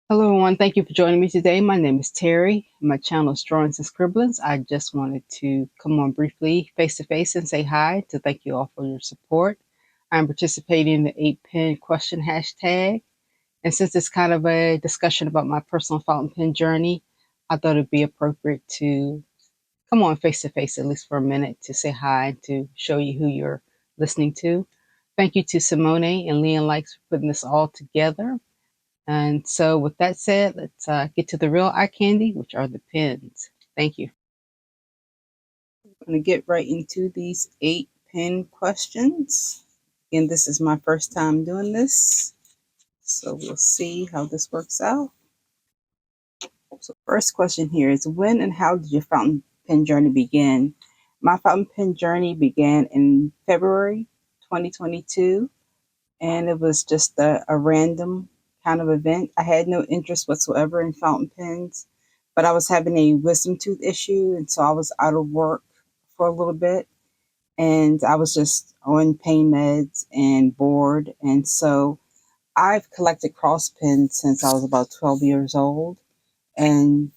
Hello, everyone. Thank you for joining me today. My name is Terry. My channel is Drawings and Scribblings. I just wanted to come on briefly face to face and say hi to thank you all for your support. I'm participating in the 8 pen question hashtag. And since it's kind of a discussion about my personal fountain pen journey, I thought it'd be appropriate to come on face to face at least for a minute to say hi, to show you who you're listening to. Thank you to Simone and Leon Likes for putting this all together. And so, with that said, let's get to the real eye candy, which are the pens. Thank you. I'm going to get right into these 8 pen questions. Again, this is my first time doing this, so we'll see how this works out. So, first question here is, when and how did your fountain pen journey begin? My fountain pen journey began in February 2022, and it was just a random kind of event. I had no interest whatsoever in fountain pens, but I was having a wisdom tooth issue, and so I was out of work for a little bit, and I was just on pain meds and bored, and so I've collected cross pens since I was about 12 years old, and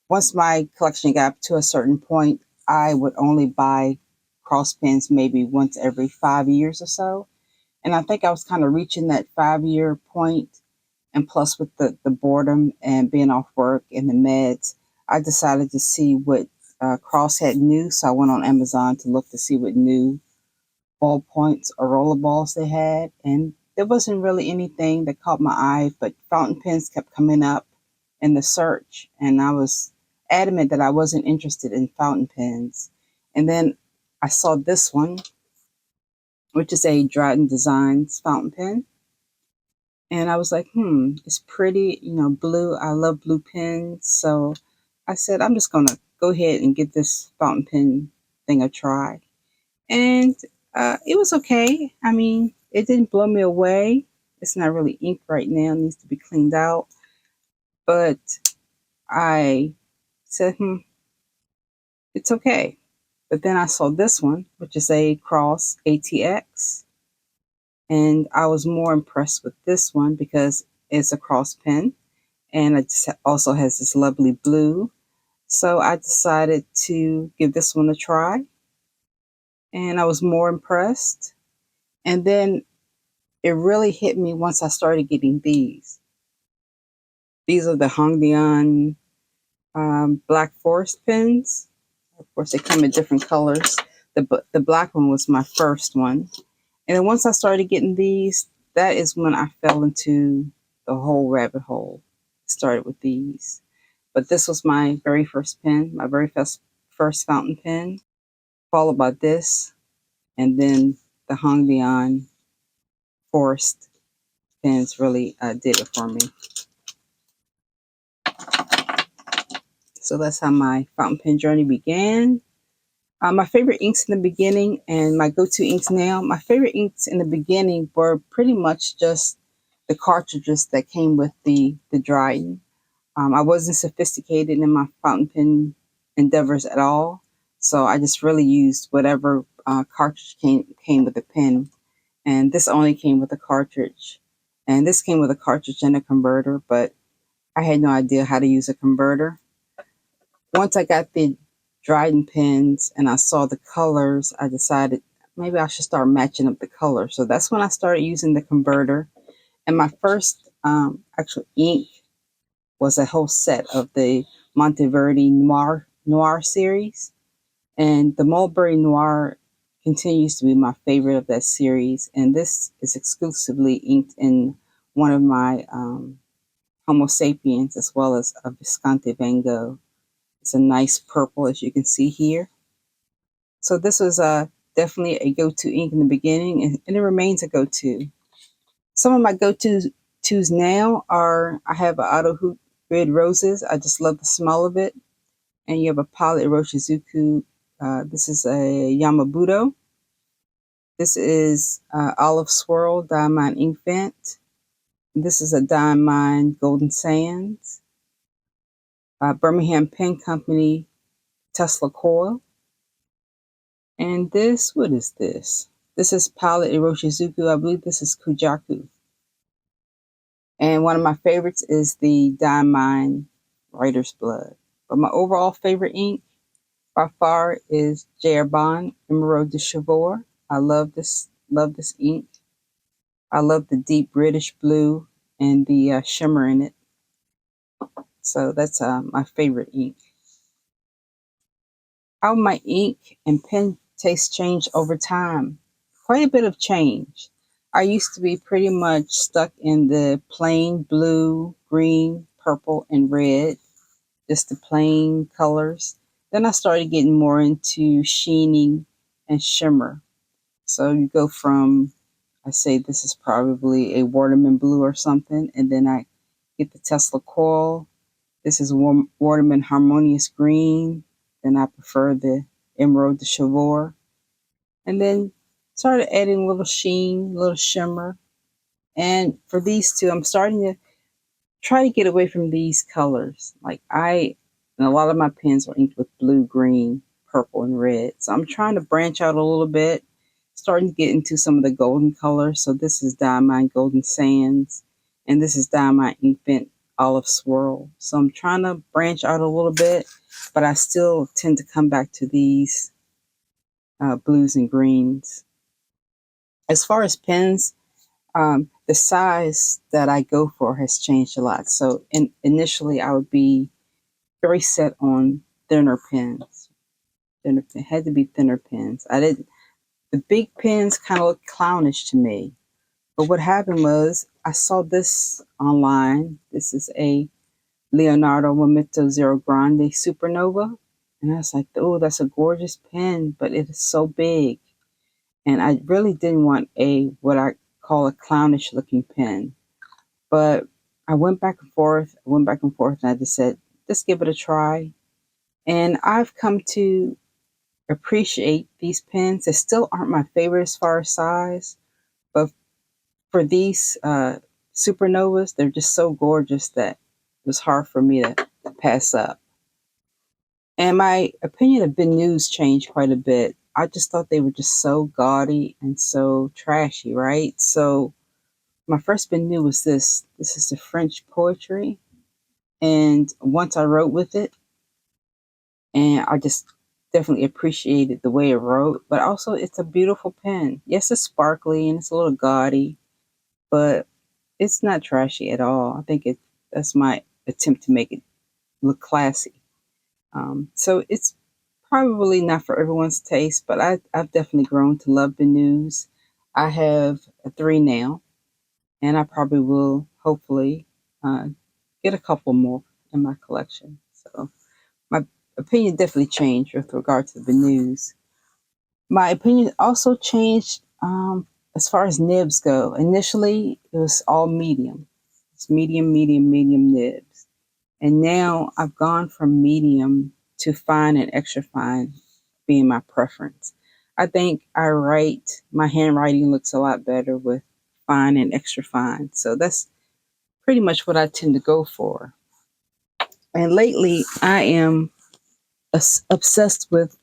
once my collection got to a certain point, I would only buy cross pens maybe once every 5 years or so. And I think I was kind of reaching that 5 year point. And plus, with the boredom and being off work and the meds, I decided to see what Cross had new. So I went on Amazon to look to see what new ballpoints or roller balls they had. And there wasn't really anything that caught my eye, but fountain pens kept coming up in the search. And I was adamant that I wasn't interested in fountain pens. And then I saw this one, which is a Dryden Designs fountain pen. And I was like, it's pretty, blue. I love blue pens. So I said, I'm just going to go ahead and get this fountain pen thing a try. And it was okay. I mean, it didn't blow me away. It's not really ink right now, it needs to be cleaned out. But I said, it's okay. But then I saw this one, which is a Cross ATX. And I was more impressed with this one because it's a cross pen and it also has this lovely blue. So I decided to give this one a try, and I was more impressed. And then it really hit me once I started getting these. These are the Hongdian Black Forest pens. Of course, they come in different colors. The black one was my first one. And then once I started getting these, that is when I fell into the whole rabbit hole. Started with these. But this was my very first pen, my very first fountain pen, followed by this, and then the Hongdian Forest pens really did it for me. So that's how my fountain pen journey began. My favorite inks in the beginning and my go-to inks now. My favorite inks in the beginning were pretty much just the cartridges that came with the Dryden. I wasn't sophisticated in my fountain pen endeavors at all, so I just really used whatever cartridge came with the pen. And this only came with a cartridge, and this came with a cartridge and a converter, but I had no idea how to use a converter. Once I got the Dryden pens and I saw the colors, I decided maybe I should start matching up the colors. So that's when I started using the converter. And my first actual ink was a whole set of the Monteverde Noir series. And the Mulberry Noir continues to be my favorite of that series. And this is exclusively inked in one of my Homo sapiens as well as a Visconti Van Gogh. It's a nice purple, as you can see here. So this was definitely a go-to ink in the beginning, and it remains a go-to. Some of my go-tos now are, I have an Auto Hoop Red Roses. I just love the smell of it. And you have a Pilot Iroshizuku. This is a Yamabudo. This is Olive Swirl Diamond Ink Vent. This is a Diamond Golden Sands. Birmingham Pen Company Tesla Coil. And this, what is this? This is Pilot Iroshizuku. I believe this is Kujaku. And one of my favorites is the Diamine Writer's Blood. But my overall favorite ink by far is J.R. Bond Emerald de Chivor. I love this ink. I love the deep British blue and the shimmer in it. So that's my favorite ink. How my ink and pen taste changed over time? Quite a bit of change. I used to be pretty much stuck in the plain blue, green, purple, and red, just the plain colors. Then I started getting more into sheening and shimmer. So you go from, I say this is probably a watermelon blue or something, and then I get the Tesla coil. This is watermelon harmonious green. Then I prefer the emerald de Chivor. And then started adding a little sheen, a little shimmer. And for these two, I'm starting to try to get away from these colors. And a lot of my pens are inked with blue, green, purple, and red. So I'm trying to branch out a little bit, starting to get into some of the golden colors. So this is Diamine Golden Sands, and this is Diamine Ink Bent Olive Swirl. So I'm trying to branch out a little bit, but I still tend to come back to these blues and greens. As far as pens, the size that I go for has changed a lot. So initially, I would be very set on thinner pens. It had to be thinner pens. I didn't. The big pens kind of looked clownish to me. But what happened was I saw this online. This is a Leonardo Momento Zero Grande Supernova, and I was like, "Oh, that's a gorgeous pen, but it is so big." And I really didn't want a what I call a clownish looking pen. But I went back and forth, and I just said, just give it a try. And I've come to appreciate these pens. They still aren't my favorite as far as size, but for these supernovas, they're just so gorgeous that it was hard for me to pass up. And my opinion of Ben News changed quite a bit. I just thought they were just so gaudy and so trashy, right? So my first Ben New was this. This is the French poetry. And once I wrote with it, and I just definitely appreciated the way it wrote, but also it's a beautiful pen. Yes, it's sparkly and it's a little gaudy, but it's not trashy at all. I think that's my attempt to make it look classy. So it's probably not for everyone's taste, but I've definitely grown to love the news. I have three now, and I probably will hopefully uh, get a couple more in my collection. So my opinion definitely changed with regard to the news. My opinion also changed as far as nibs go. Initially, it was all medium. It's medium, medium, medium nibs. And now I've gone from medium to fine and extra fine being my preference. I think my handwriting looks a lot better with fine and extra fine. So that's pretty much what I tend to go for. And lately, I am obsessed with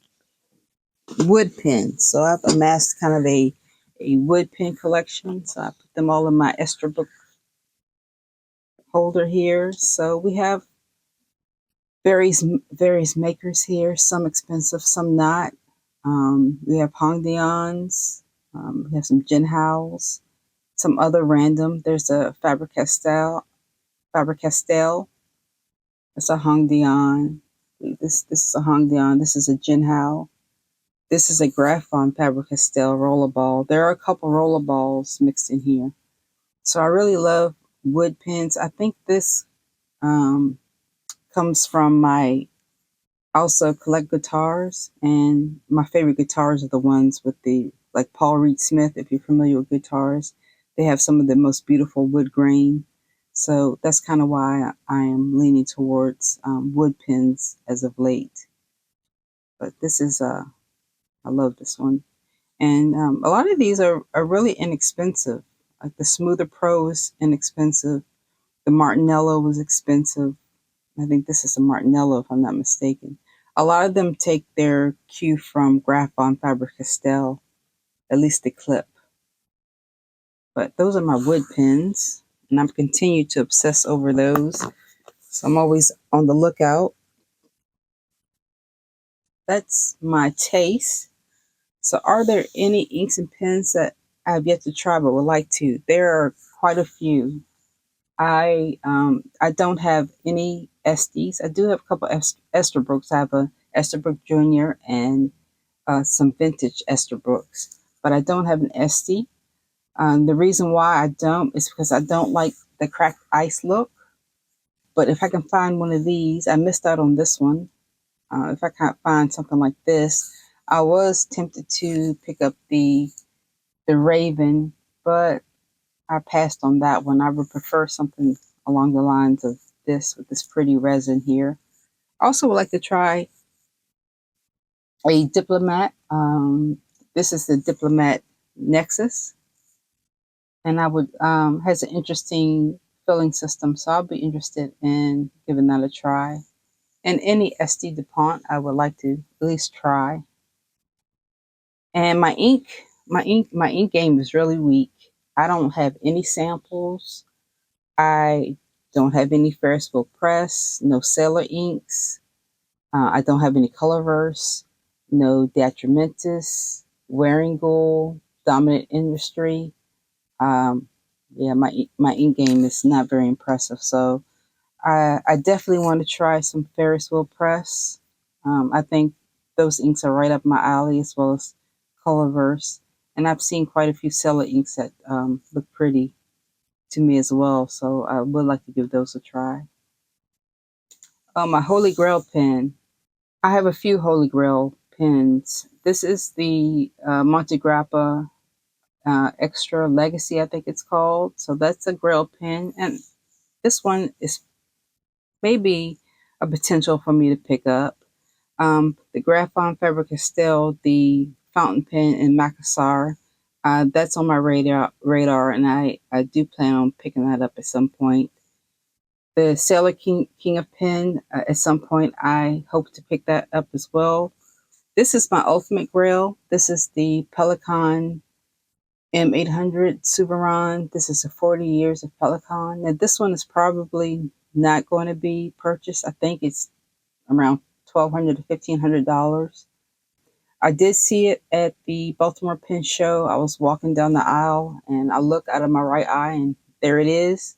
wood pens. So I've amassed kind of a wood pen collection. So I put them all in my Estra book holder here. So we have various makers here, some expensive, some not. We have Hongdians, we have some Jinhaos, some other random. There's a Faber-Castell. That's a Hongdian. This is a Hongdian. This is a Jinhao. This is a Graphon Faber-Castell rollerball. There are a couple rollerballs mixed in here. So I really love wood pens. I think this um, comes from my also collect guitars, and my favorite guitars are the ones with the like Paul Reed Smith. If you're familiar with guitars, they have some of the most beautiful wood grain. So that's kind of why I am leaning towards wood pens as of late. But this is I love this one. And a lot of these are really inexpensive. Like the Smoother Pro is inexpensive. The Martinello was expensive. I think this is a Martinello, if I'm not mistaken. A lot of them take their cue from Graphon Faber-Castell, at least the clip. But those are my wood pens. and I've continued to obsess over those. So I'm always on the lookout. That's my taste. So are there any inks and pens that I've yet to try but would like to? There are quite a few. I don't have any Estes. I do have a couple Esterbrookes. I have a Esterbrook Junior and some vintage Esterbrookes, but I don't have an Estie. The reason why I don't is because I don't like the cracked ice look. But if I can find one of these, I missed out on this one. If I can't find something like this, I was tempted to pick up the Raven, but I passed on that one. I would prefer something along the lines of this with this pretty resin here. I also would like to try a Diplomat. This is the Diplomat Nexus, and I would has an interesting filling system, so I'll be interested in giving that a try. And any SD DuPont, I would like to at least try. And my ink game is really weak. I don't have any samples. I don't have any Ferris wheel press, no Sailor inks. I don't have any Colorverse, no Detrimentus, Wearing Gold, Dominant Industry. Um, yeah, my ink game is not very impressive. So I definitely want to try some Ferris wheel press. I think those inks are right up my alley as well as Colorverse. And I've seen quite a few Seller inks that look pretty to me as well. So I would like to give those a try. My Holy Grail pen. I have a few Holy Grail pens. This is the Monte Grappa Extra Legacy, I think it's called. So that's a Grail pen. And this one is maybe a potential for me to pick up. The Graphon Faber-Castell, the fountain pen in Makassar, that's on my radar, and I do plan on picking that up at some point. The Sailor King of Pen, at some point, I hope to pick that up as well. This is my ultimate grail. This is the Pelican M800 Suberon. This is the 40 years of Pelican. Now, this one is probably not going to be purchased. I think it's around $1,200 to $1,500. I did see it at the Baltimore Pen Show. I was walking down the aisle and I looked out of my right eye and there it is.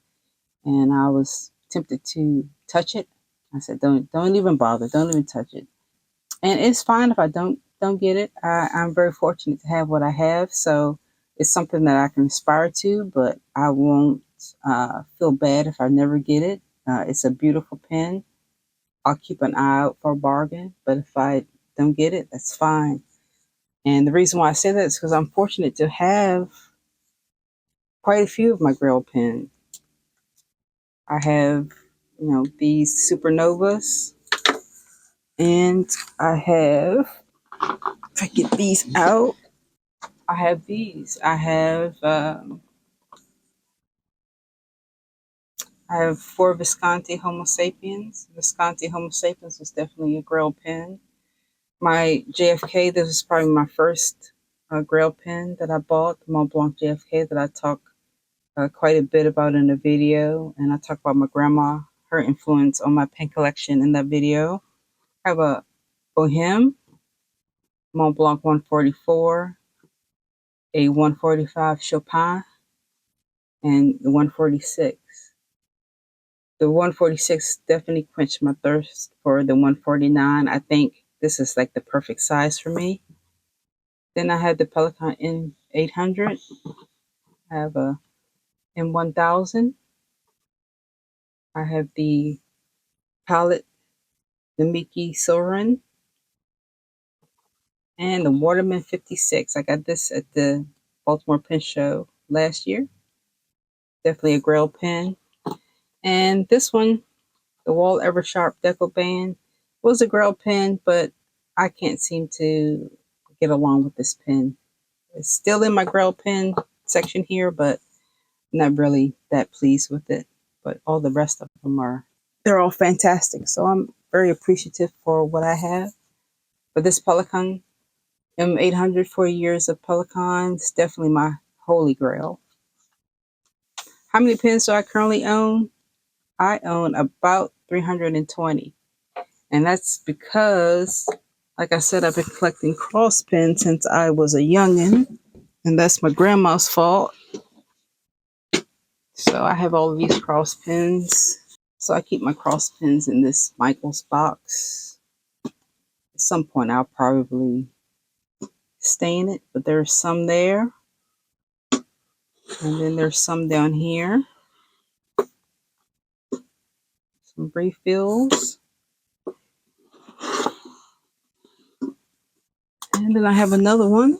And I was tempted to touch it. I said, don't even bother. Don't even touch it. And it's fine if I don't get it. I'm very fortunate to have what I have. So it's something that I can aspire to, but I won't feel bad if I never get it. It's a beautiful pen. I'll keep an eye out for a bargain, but if I don't get it, that's fine. And the reason why I say that is because I'm fortunate to have quite a few of my Grail pens. I have, these supernovas, and I have, if I get these out, I have these. I have four Visconti Homo sapiens. Visconti Homo sapiens was definitely a Grail pen. My JFK, this was probably my first Grail pen that I bought, the Mont Blanc JFK that I talk quite a bit about in the video. And I talk about my grandma, her influence on my pen collection in that video. I have a Bohème, Mont Blanc 144, a 145 Chopin, and the 146. The 146 definitely quenched my thirst for the 149. I think this is like the perfect size for me. Then I had the Pelican M800. I have a M1000. I have the Palette, the Miki Soren, and the Waterman 56. I got this at the Baltimore Pen Show last year. Definitely a Grail pen. And this one, the Wall Eversharp Deco Band, was a Grail pen, but I can't seem to get along with this pen. It's still in my Grail pen section here, but not really that pleased with it. But all the rest of them they're all fantastic. So I'm very appreciative for what I have. But this Pelican M800 for years of Pelicans, definitely my holy grail. How many pens do I currently own? I own about 320. And that's because, like I said, I've been collecting cross pens since I was a youngin'. And that's my grandma's fault. So I have all of these cross pens. So I keep my cross pens in this Michael's box. At some point, I'll probably stain it, but there's some there. And then there's some down here, some refills. And then I have another one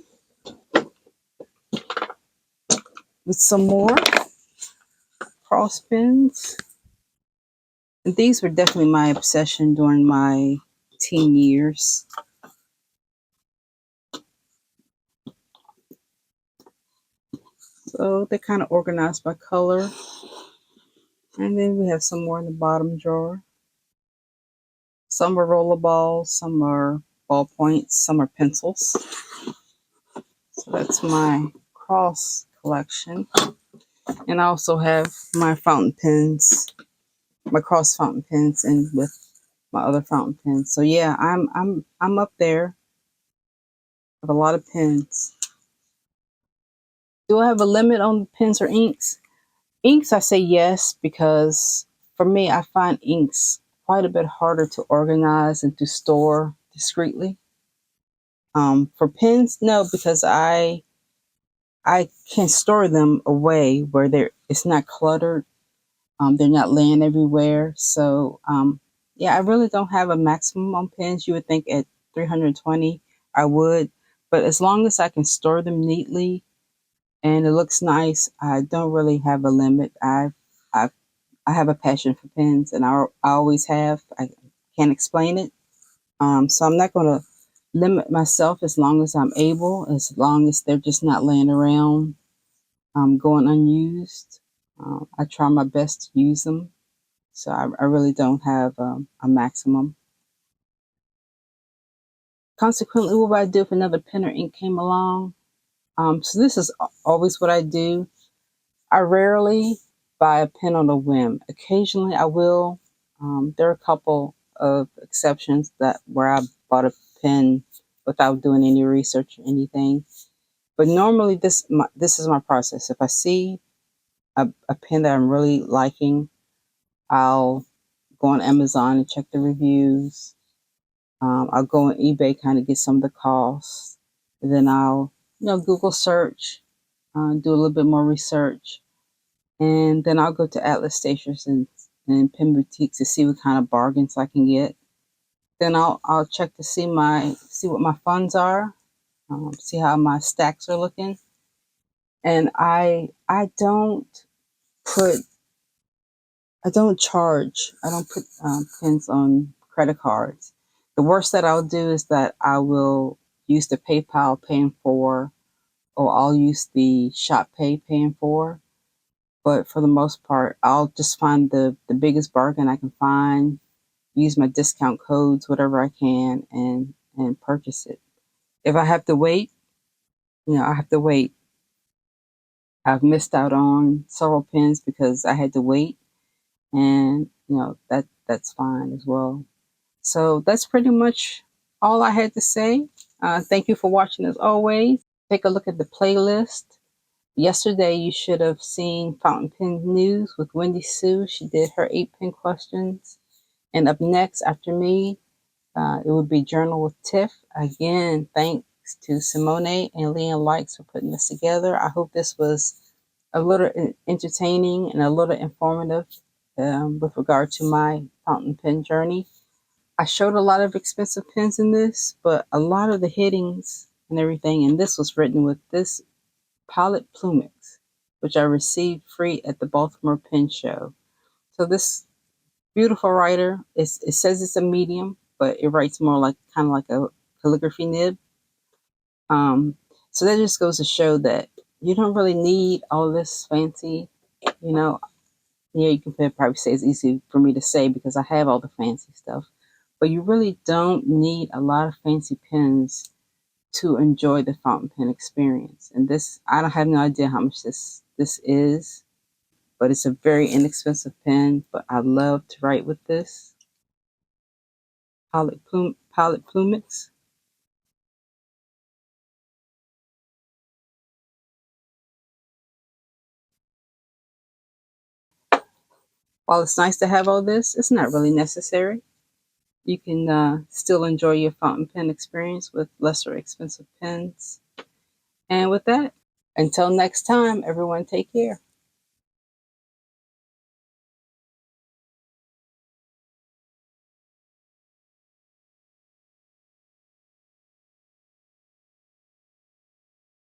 with some more cross pens. And these were definitely my obsession during my teen years. So they're kind of organized by color. And then we have some more in the bottom drawer. Some are roller balls, some are ballpoints, some are pencils. So that's my cross collection. And I also have my fountain pens, my cross fountain pens, and with my other fountain pens. So yeah, I'm up there with a lot of pens. Do I have a limit on pens or inks? Inks, I say yes, because for me, I find inks quite a bit harder to organize and to store discreetly. For pens, no, because I can store them away where it's not cluttered. They're not laying everywhere. So yeah, I really don't have a maximum on pens. You would think at 320 I would, but as long as I can store them neatly and it looks nice, I don't really have a limit. I I have a passion for pens, and I always have. I can't explain it. So I'm not going to limit myself as long as I'm able, as long as they're just not laying around, going unused. I try my best to use them. So I really don't have a maximum. Consequently, what would I do if another pen or ink came along? So this is always what I do. I rarely buy a pen on a whim. Occasionally, I will. There are a couple of exceptions that where I bought a pen without doing any research or anything. But normally, this is my process. If I see a pen that I'm really liking, I'll go on Amazon and check the reviews. I'll go on eBay, kind of get some of the costs. And then I'll, Google search, do a little bit more research, and then I'll go to Atlas stations and pen boutiques to see what kind of bargains I can get. Then I'll check to see what my funds are, see how my stacks are looking, and I put don't charge. I don't put pins on credit cards. The worst that I'll do is that I will use the PayPal paying for, or I'll use the Shop Pay paying for. But for the most part, I'll just find the biggest bargain I can find, use my discount codes, whatever I can, and purchase it. If I have to wait, I have to wait. I've missed out on several pins because I had to wait, and that's fine as well. So that's pretty much all I had to say. Thank you for watching as always. Take a look at the playlist. Yesterday, you should have seen Fountain Pen News with Wendy Sue. She did her 8 pen questions. And up next, after me, it would be Journal with Tiff. Again, thanks to Simone and Leon Likes for putting this together. I hope this was a little entertaining and a little informative with regard to my fountain pen journey. I showed a lot of expensive pens in this, but a lot of the headings and everything, and this was written with this Pilot Plumix, which I received free at the Baltimore Pen Show. So this beautiful writer, it says it's a medium, but it writes more like kind of like a calligraphy nib. So that just goes to show that you don't really need all this fancy, you know. Yeah, you can probably say it's easy for me to say because I have all the fancy stuff, but you really don't need a lot of fancy pens to enjoy the fountain pen experience. And this, I don't have no idea how much this is. but it's a very inexpensive pen. But I love to write with this Pilot Plumix. While it's nice to have all this, it's not really necessary. You can still enjoy your fountain pen experience with lesser expensive pens. And with that, until next time, everyone take care.